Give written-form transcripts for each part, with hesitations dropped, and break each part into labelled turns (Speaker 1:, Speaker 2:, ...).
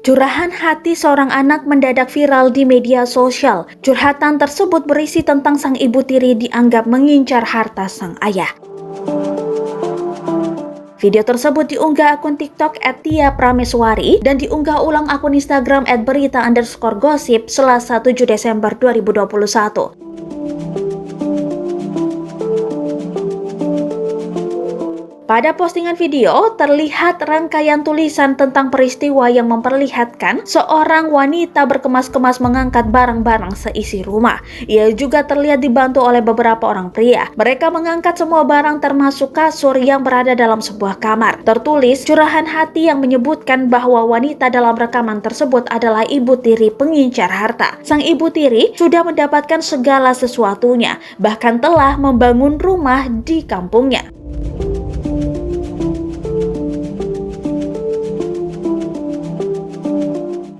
Speaker 1: Curahan hati seorang anak mendadak viral di media sosial. Curhatan tersebut berisi tentang sang ibu tiri dianggap mengincar harta sang ayah. Video tersebut diunggah akun TikTok @tia_prameswari dan diunggah ulang akun Instagram @berita_gosip Selasa 7 Desember 2021. Pada postingan video, terlihat rangkaian tulisan tentang peristiwa yang memperlihatkan seorang wanita berkemas-kemas mengangkat barang-barang seisi rumah. Ia juga terlihat dibantu oleh beberapa orang pria. Mereka mengangkat semua barang termasuk kasur yang berada dalam sebuah kamar. Tertulis curahan hati yang menyebutkan bahwa wanita dalam rekaman tersebut adalah ibu tiri pengincar harta. Sang ibu tiri sudah mendapatkan segala sesuatunya, bahkan telah membangun rumah di kampungnya.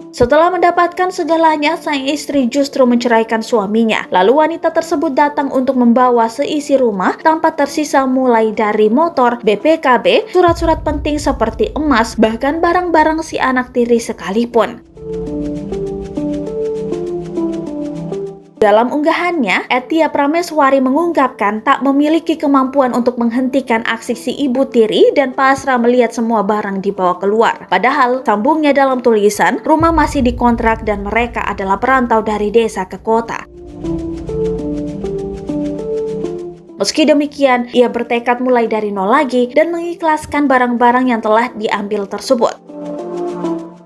Speaker 1: Setelah mendapatkan segalanya, sang istri justru menceraikan suaminya. Lalu wanita tersebut datang untuk membawa seisi rumah tanpa tersisa, mulai dari motor, BPKB, surat-surat penting seperti emas, bahkan barang-barang si anak tiri sekalipun. Dalam unggahannya, @tia_prameswari mengungkapkan tak memiliki kemampuan untuk menghentikan aksi si ibu tiri dan pasrah melihat semua barang dibawa keluar. Padahal, sambungnya dalam tulisan, rumah masih dikontrak dan mereka adalah perantau dari desa ke kota. Meski demikian, ia bertekad mulai dari nol lagi dan mengikhlaskan barang-barang yang telah diambil tersebut.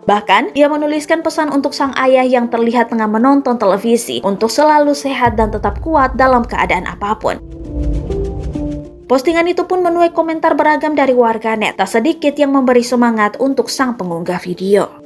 Speaker 1: Bahkan, ia menuliskan pesan untuk sang ayah yang terlihat tengah menonton televisi untuk selalu sehat dan tetap kuat dalam keadaan apapun. Postingan itu pun menuai komentar beragam dari warganet, tak sedikit yang memberi semangat untuk sang pengunggah video.